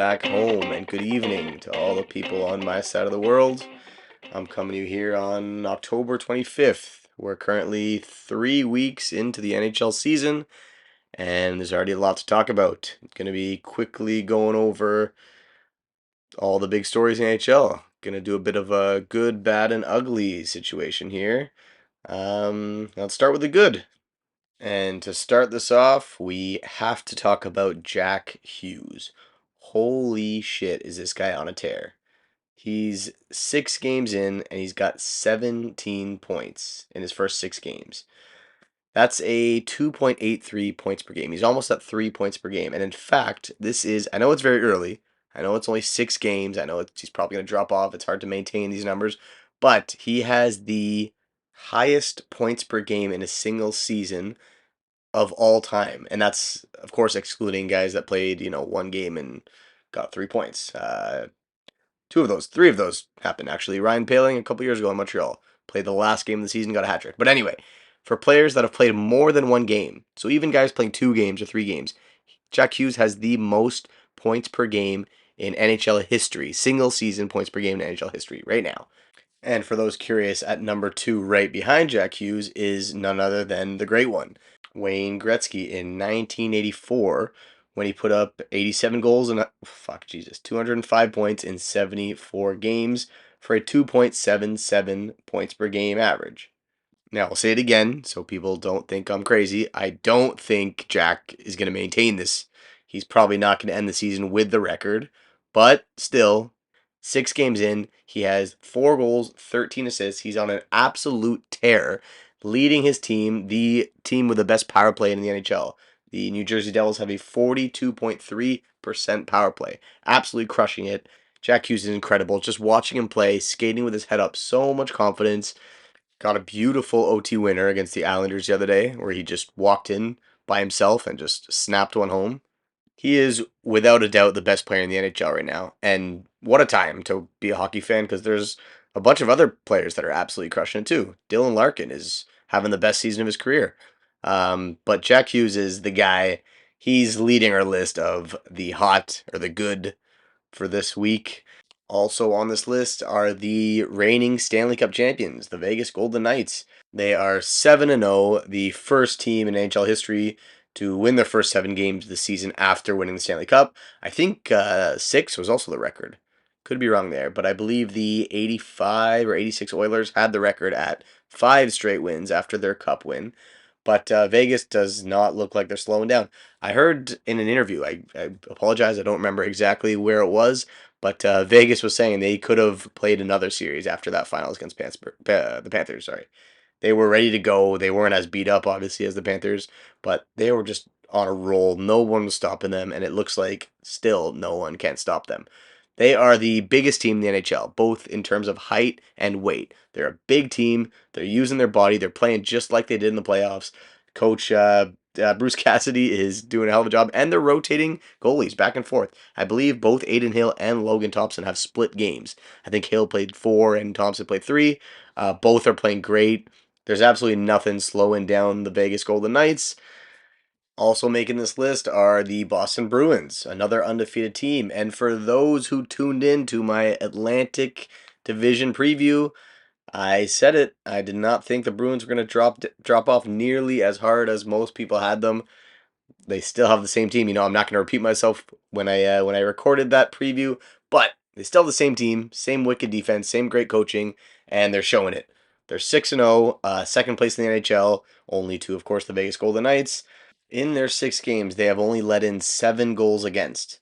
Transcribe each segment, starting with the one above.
back home, and good evening to all the people on my side of the world. I'm coming to you here on October 25th. We're currently 3 weeks into the NHL season, and there's already a lot to talk about. I'm going to be quickly going over all the big stories in NHL. Going to do a bit of a good, bad, and ugly situation here. Let's start with the good. And to start this off, we have to talk about Jack Hughes. Holy shit, is this guy on a tear? He's 6 games in and he's got 17 points in his first 6 games. That's a 2.83 points per game. He's almost at 3 points per game. And in fact, I know it's very early. I know it's only 6 games. I know he's probably going to drop off. It's hard to maintain these numbers. But he has the highest points per game in a single season of all time, and that's of course excluding guys that played one game and got 3 points. Three of those happened actually. Ryan Poehling a couple years ago in Montreal played the last game of the season, got a hat trick. But anyway, for players that have played more than one game, so even guys playing 2 games or 3 games, Jack Hughes has the most points per game in NHL history, single season points per game in NHL history right now. And for those curious, at number 2, right behind Jack Hughes, is none other than the great one, Wayne Gretzky, in 1984, when he put up 87 goals and 205 points in 74 games for a 2.77 points per game average. Now, I'll say it again so people don't think I'm crazy. I don't think Jack is going to maintain this. He's probably not going to end the season with the record, but still, 6 games in, he has 4 goals, 13 assists. He's on an absolute tear, leading his team, the team with the best power play in the NHL. The New Jersey Devils have a 42.3% power play, absolutely crushing it. Jack Hughes is incredible. Just watching him play, skating with his head up, so much confidence. Got a beautiful OT winner against the Islanders the other day where he just walked in by himself and just snapped one home. He is without a doubt the best player in the NHL right now. And what a time to be a hockey fan because there's a bunch of other players that are absolutely crushing it too. Dylan Larkin is having the best season of his career. But Jack Hughes is the guy. He's leading our list of the hot or the good for this week. Also on this list are the reigning Stanley Cup champions, the Vegas Golden Knights. They are 7-0, the first team in NHL history to win their first 7 games of the season after winning the Stanley Cup. I think 6 was also the record. Could be wrong there, but I believe the 85 or 86 Oilers had the record at 5 straight wins after their Cup win. But Vegas does not look like they're slowing down. I heard in an interview, I apologize, I don't remember exactly where it was, but Vegas was saying they could have played another series after that finals against the Panthers. Sorry, they were ready to go. They weren't as beat up, obviously, as the Panthers, but they were just on a roll. No one was stopping them, and it looks like still no one can stop them. They are the biggest team in the NHL, both in terms of height and weight. They're a big team. They're using their body. They're playing just like they did in the playoffs. Coach Bruce Cassidy is doing a hell of a job, and they're rotating goalies back and forth. I believe both Aiden Hill and Logan Thompson have split games. I think Hill played 4 and Thompson played 3. Both are playing great. There's absolutely nothing slowing down the Vegas Golden Knights. Also making this list are the Boston Bruins, another undefeated team. And for those who tuned in to my Atlantic Division preview, I said it. I did not think the Bruins were going to drop off nearly as hard as most people had them. They still have the same team. I'm not going to repeat myself when I recorded that preview, but they still have the same team, same wicked defense, same great coaching, and they're showing it. They're 6-0, second place in the NHL, only to, of course, the Vegas Golden Knights. In their 6 games, they have only let in 7 goals against.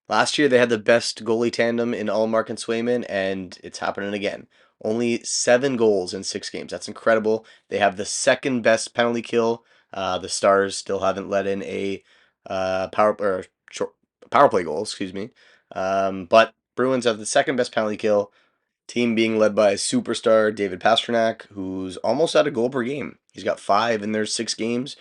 Last year, they had the best goalie tandem in Ullmark and Swayman, and it's happening again. Only 7 goals in 6 games. That's incredible. They have the second best penalty kill. The Stars still haven't let in a power play goal. Excuse me. But Bruins have the second best penalty kill. Team being led by superstar David Pastrnak, who's almost at a goal per game. He's got 5 in their 6 games.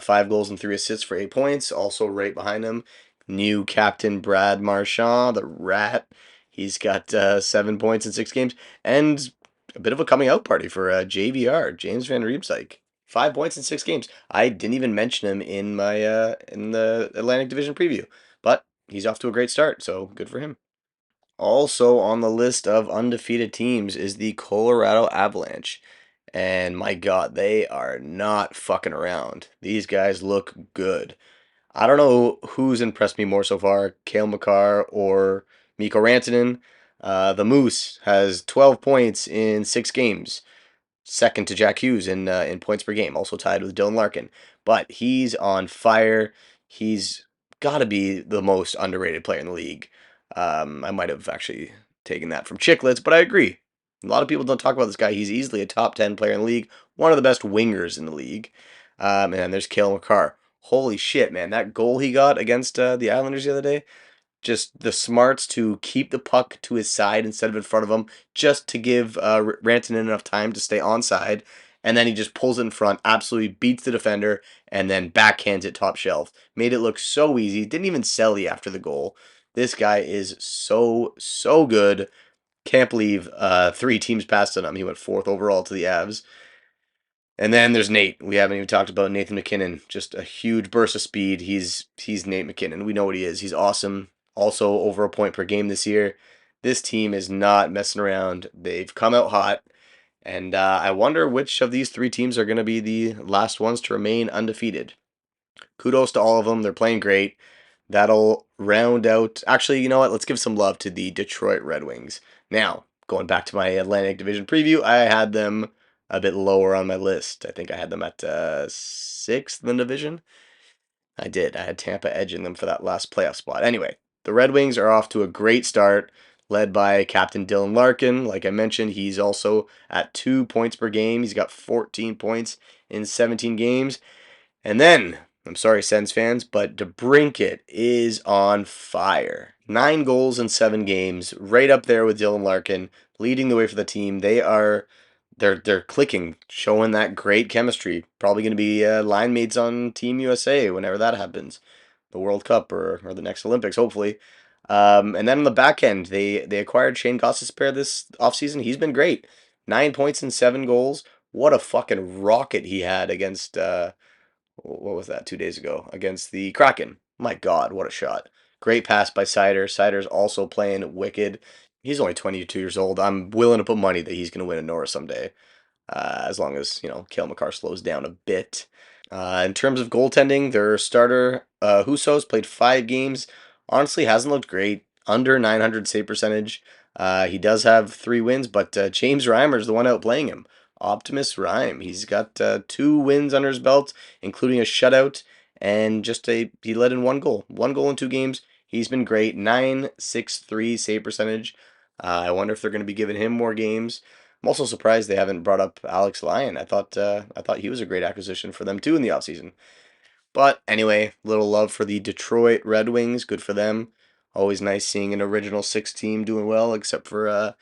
5 goals and 3 assists for 8 points. Also right behind him, new captain Brad Marchand, the Rat. He's got 7 points in 6 games, and a bit of a coming out party for JVR, James Van Riemsdyk. 5 points in 6 games. I didn't even mention him in my in the Atlantic Division preview, but he's off to a great start, so good for him. Also on the list of undefeated teams is the Colorado Avalanche. And my God, they are not fucking around. These guys look good. I don't know who's impressed me more so far, Kale McCarr or Mikko Rantanen. The Moose has 12 points in 6 games, second to Jack Hughes in points per game, also tied with Dylan Larkin. But he's on fire. He's got to be the most underrated player in the league. I might have actually taken that from Chicklets, but I agree. A lot of people don't talk about this guy. He's easily a top 10 player in the league, one of the best wingers in the league. And then there's Kale McCarr. Holy shit, man. That goal he got against the Islanders the other day, just the smarts to keep the puck to his side instead of in front of him, just to give Rantanen enough time to stay onside, and then he just pulls it in front, absolutely beats the defender, and then backhands it top shelf. Made it look so easy. Didn't even sell you after the goal. This guy is so good. Can't believe 3 teams passed on him. He went fourth overall to the Avs. And then there's Nate. We haven't even talked about Nathan MacKinnon. Just a huge burst of speed. He's Nate MacKinnon. We know what he is. He's awesome. Also over a point per game this year. This team is not messing around. They've come out hot. And I wonder which of these 3 teams are going to be the last ones to remain undefeated. Kudos to all of them. They're playing great. That'll round out. Actually, you know what? Let's give some love to the Detroit Red Wings. Now, going back to my Atlantic Division preview, I had them a bit lower on my list. I think I had them at sixth in the division. I did. I had Tampa edging them for that last playoff spot. Anyway, the Red Wings are off to a great start, led by Captain Dylan Larkin. Like I mentioned, he's also at 2 points per game. He's got 14 points in 17 games. And then, I'm sorry, Sens fans, but DeBrincat is on fire. 9 goals in 7 games, right up there with Dylan Larkin, leading the way for the team. They're clicking, showing that great chemistry. Probably going to be line mates on Team USA whenever that happens, the World Cup or the next Olympics, hopefully. And then on the back end, they acquired Shane Gostisbehere this offseason. He's been great. 9 points and 7 goals. What a fucking rocket he had against what was that 2 days ago against the Kraken. My God, what a shot! Great pass by Sider. Sider's also playing wicked. He's only 22 years old. I'm willing to put money that he's going to win a Norris someday, as long as Cale Makar slows down a bit. In terms of goaltending, their starter Huso's played 5 games. Honestly, hasn't looked great. Under 900 save percentage. He does have 3 wins, but James Reimer's the one outplaying him. Optimus Rhyme. He's got 2 wins under his belt, including a shutout, and he let in 1 goal. 1 goal in 2 games. He's been great. 963 save percentage. I wonder if they're going to be giving him more games. I'm also surprised they haven't brought up Alex Lyon. I thought he was a great acquisition for them too in the offseason. But anyway, little love for the Detroit Red Wings. Good for them. Always nice seeing an original 6 team doing well, except for the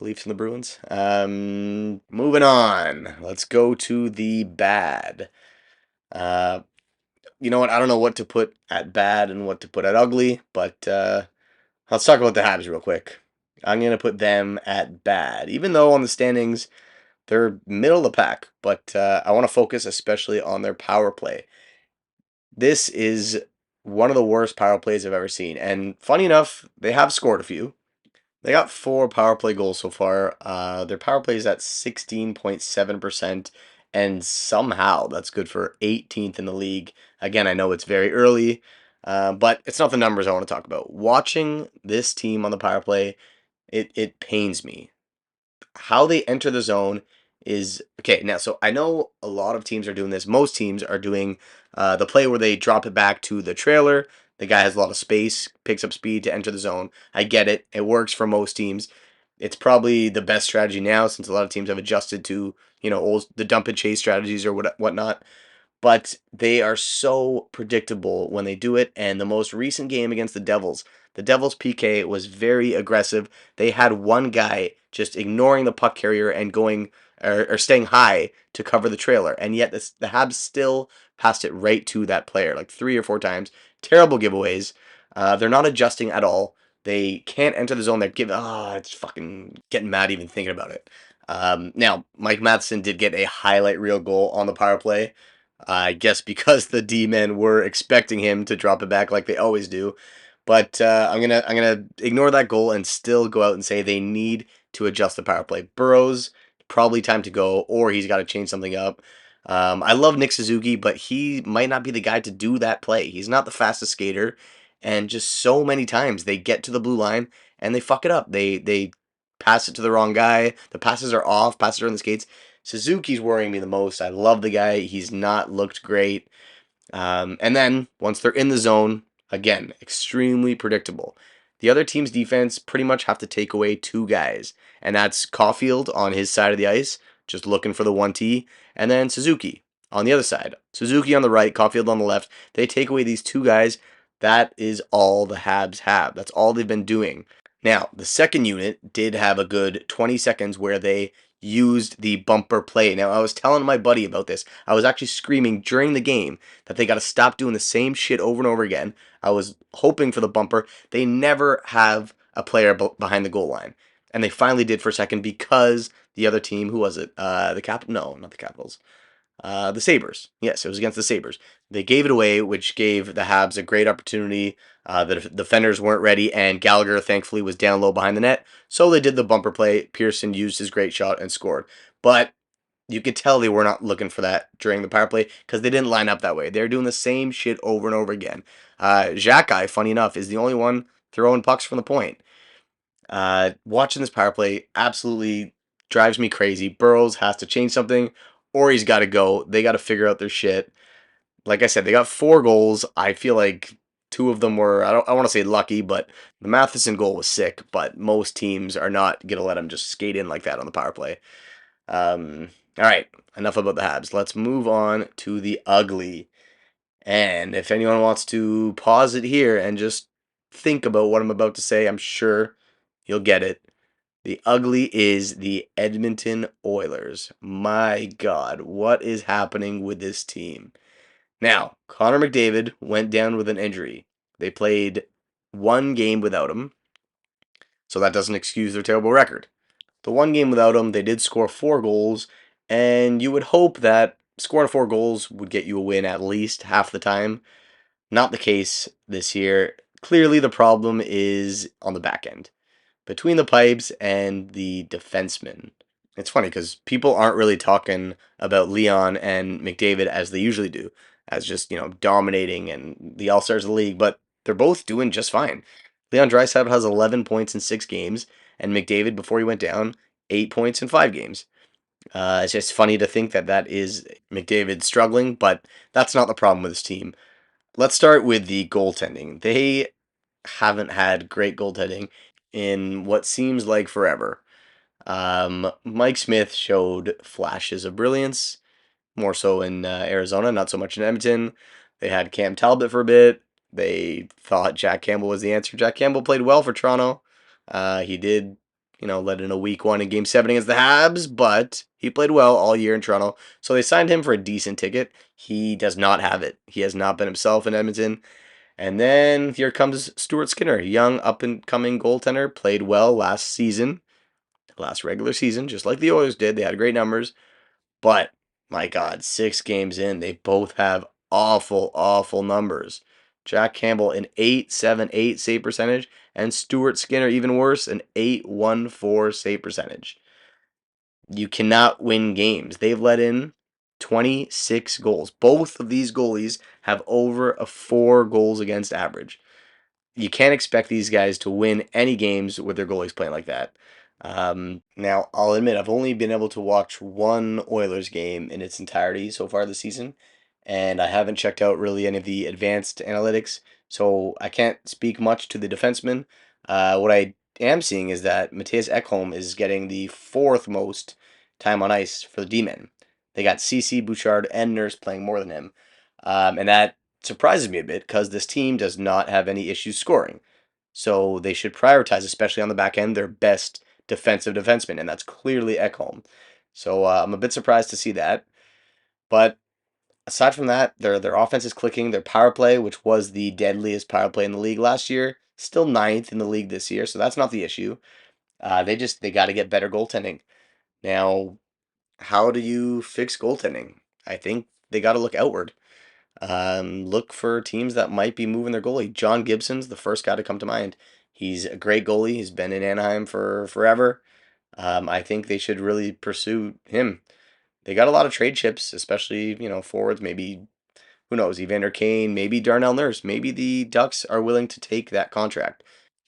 Leafs and the Bruins. Moving on. Let's go to the bad. Uh, you know what? I don't know what to put at bad and what to put at ugly, but let's talk about the Habs real quick. I'm going to put them at bad, even though on the standings they're middle of the pack, but I want to focus especially on their power play. This is one of the worst power plays I've ever seen, and funny enough, they have scored a few. They got 4 power play goals so far. Their power play is at 16.7%, and somehow that's good for 18th in the league. Again, I know it's very early, but it's not the numbers I want to talk about. Watching this team on the power play, it pains me. How they enter the zone is okay. Now, so I know a lot of teams are doing this. Most teams are doing the play where they drop it back to the trailer. The guy has a lot of space, picks up speed to enter the zone. I get it. It works for most teams. It's probably the best strategy now since a lot of teams have adjusted to the dump and chase strategies or whatnot, but they are so predictable when they do it. And the most recent game against the Devils PK was very aggressive. They had one guy just ignoring the puck carrier and going or staying high to cover the trailer, and yet the Habs still passed it right to that player like 3 or 4 times. Terrible giveaways. They're not adjusting at all. They can't enter the zone. They're giving. It's fucking getting mad even thinking about it. Now, Mike Matheson did get a highlight reel goal on the power play. I guess because the D-men were expecting him to drop it back like they always do. But I'm gonna ignore that goal and still go out and say they need to adjust the power play. Burrows probably time to go, or he's got to change something up. I love Nick Suzuki, but he might not be the guy to do that play. He's not the fastest skater, and just so many times they get to the blue line and they fuck it up. They pass it to the wrong guy. The passes are off. Passes are in the skates. Suzuki's worrying me the most. I love the guy. He's not looked great. And then once they're in the zone, again, extremely predictable. The other team's defense pretty much have to take away two guys, and that's Caulfield on his side of the ice, just looking for the 1T, and then Suzuki on the other side. Suzuki on the right, Caulfield on the left. They take away these two guys. That is all the Habs have. That's all they've been doing. Now, the second unit did have a good 20 seconds where they used the bumper play. Now, I was telling my buddy about this. I was actually screaming during the game that they got to stop doing the same shit over and over again. I was hoping for the bumper. They never have a player behind the goal line. And they finally did for a second because the other team, who was it? The Cap? No, not the Capitals. The Sabres. Yes, it was against the Sabres. They gave it away, which gave the Habs a great opportunity. The defenders weren't ready, and Gallagher, thankfully, was down low behind the net. So they did the bumper play. Pearson used his great shot and scored. But you could tell they were not looking for that during the power play because they didn't line up that way. They're doing the same shit over and over again. Xhekaj, funny enough, is the only one throwing pucks from the point. Watching this power play absolutely drives me crazy. Burrows has to change something, or he's got to go. They got to figure out their shit. Like I said, they got 4 goals. I feel like two of them were, I want to say lucky, but the Matheson goal was sick. But most teams are not gonna let him just skate in like that on the power play. All right, enough about the Habs. Let's move on to the ugly. And if anyone wants to pause it here and just think about what I'm about to say, I'm sure you'll get it. The ugly is the Edmonton Oilers. My God, what is happening with this team? Now, Connor McDavid went down with an injury. They played one game without him, so that doesn't excuse their terrible record. The one game without him, they did score 4 goals, and you would hope that scoring 4 goals would get you a win at least half the time. Not the case this year. Clearly, the problem is on the back end, between the pipes and the defensemen. It's funny because people aren't really talking about Leon and McDavid as they usually do, as just, dominating and the All Stars of the league, but they're both doing just fine. Leon Draisaitl has 11 points in 6 games, and McDavid, before he went down, 8 points in 5 games. It's just funny to think that that is McDavid struggling, but that's not the problem with this team. Let's start with the goaltending. They haven't had great goaltending in what seems like forever. Mike Smith showed flashes of brilliance, more so in Arizona, not so much in Edmonton. They had Cam Talbot for a bit. They thought Jack Campbell was the answer. Jack Campbell played well for Toronto. He did, let in a week one in Game 7 against the Habs, but he played well all year in Toronto. So they signed him for a decent ticket. He does not have it. He has not been himself in Edmonton. And then here comes Stuart Skinner, young up and coming goaltender, played well last regular season, just like the Oilers did. They had great numbers, but my God, 6 games in, they both have awful, awful numbers. Jack Campbell an 8.78 save percentage, and Stuart Skinner even worse, an 8.14 save percentage. You cannot win games. They've let in 26 goals. Both of these goalies have over a 4 goals against average. You can't expect these guys to win any games with their goalies playing like that. Now, I'll admit, I've only been able to watch one Oilers game in its entirety so far this season, and I haven't checked out really any of the advanced analytics, so I can't speak much to the defensemen. What I am seeing is that Matthias Ekholm is getting the fourth most time on ice for the D-men. They got CC, Bouchard, and Nurse playing more than him, and that surprises me a bit because this team does not have any issues scoring. So they should prioritize, especially on the back end, their best defensive defenseman, and that's clearly Ekholm. So I'm a bit surprised to see that. But aside from that, their offense is clicking. Their power play, which was the deadliest power play in the league last year, still ninth in the league this year. So that's not the issue. They got to get better goaltending. Now, how do you fix goaltending? I think they got to look outward. Look for teams that might be moving their goalie. John Gibson's the first guy to come to mind. He's a great goalie. He's been in Anaheim for forever. I think they should really pursue him. They got a lot of trade chips, especially forwards. Maybe who knows, Evander Kane, maybe Darnell Nurse. Maybe the Ducks are willing to take that contract.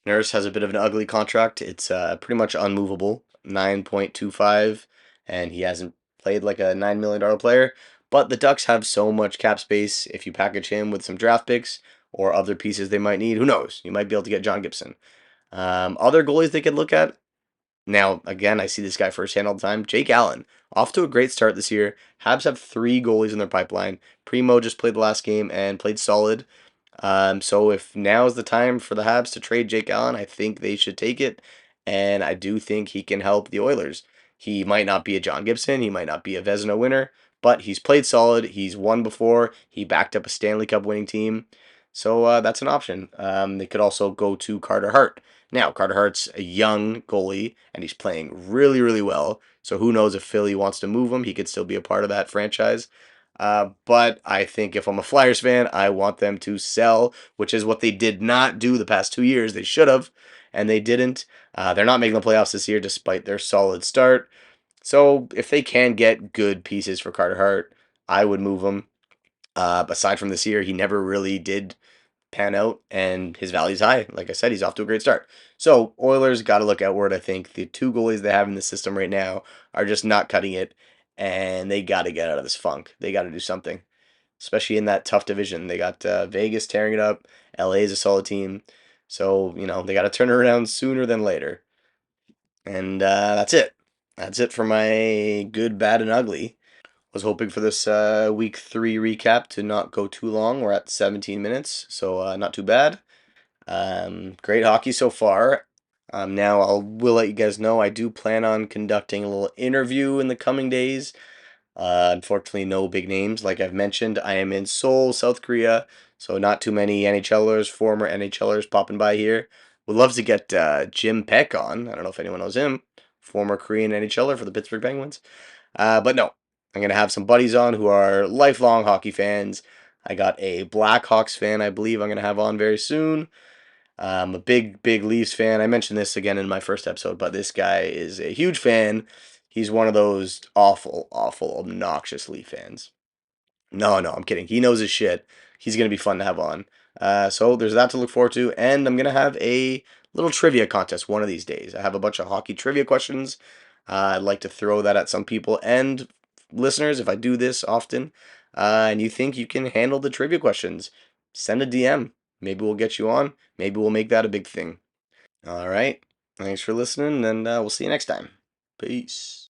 Nurse has a bit of an ugly contract. It's pretty much unmovable, 9.25, and he hasn't played like a $9 million player. But the Ducks have so much cap space. If you package him with some draft picks or other pieces they might need, who knows? You might be able to get John Gibson. Other goalies they could look at. Now, again, I see this guy firsthand all the time. Jake Allen, off to a great start this year. Habs have three goalies in their pipeline. Primo just played the last game and played solid. So if now is the time for the Habs to trade Jake Allen, I think they should take it. And I do think he can help the Oilers. He might not be a John Gibson, he might not be a Vezina winner, but he's played solid. He's won before. He backed up a Stanley Cup winning team. So that's an option. They could also go to Carter Hart. Now, Carter Hart's a young goalie, and he's playing really, really well. So who knows if Philly wants to move him? He could still be a part of that franchise. But I think if I'm a Flyers fan, I want them to sell, which is what they did not do the past 2 years. They should have, and they didn't. They're not making the playoffs this year despite their solid start. So if they can get good pieces for Carter Hart, I would move him. Aside from this year, he never really did pan out, and his value's high. Like I said, he's off to a great start. So Oilers got to look outward. I think the two goalies they have in the system right now are just not cutting it, and they got to get out of this funk. They got to do something, especially in that tough division. They got Vegas tearing it up. LA is a solid team, so they got to turn it around sooner than later. And that's it. That's it for my good, bad, and ugly. Was hoping for this week 3 recap to not go too long. We're at 17 minutes, so not too bad. Great hockey so far. Now will let you guys know I do plan on conducting a little interview in the coming days. Unfortunately, no big names. Like I've mentioned, I am in Seoul, South Korea, so not too many NHLers, former NHLers popping by here. Would love to get Jim Peck on. I don't know if anyone knows him. Former Korean NHLer for the Pittsburgh Penguins. But no, I'm going to have some buddies on who are lifelong hockey fans. I got a Blackhawks fan I believe I'm going to have on very soon. I'm a big, big Leafs fan. I mentioned this again in my first episode, but this guy is a huge fan. He's one of those awful, awful, obnoxious Leaf fans. No, no, I'm kidding. He knows his shit. He's going to be fun to have on. So there's that to look forward to. And I'm going to have a little trivia contest one of these days. I have a bunch of hockey trivia questions. I'd like to throw that at some people. And listeners, if I do this often and you think you can handle the trivia questions, send a DM. Maybe we'll get you on. Maybe we'll make that a big thing. All right. Thanks for listening, and we'll see you next time. Peace.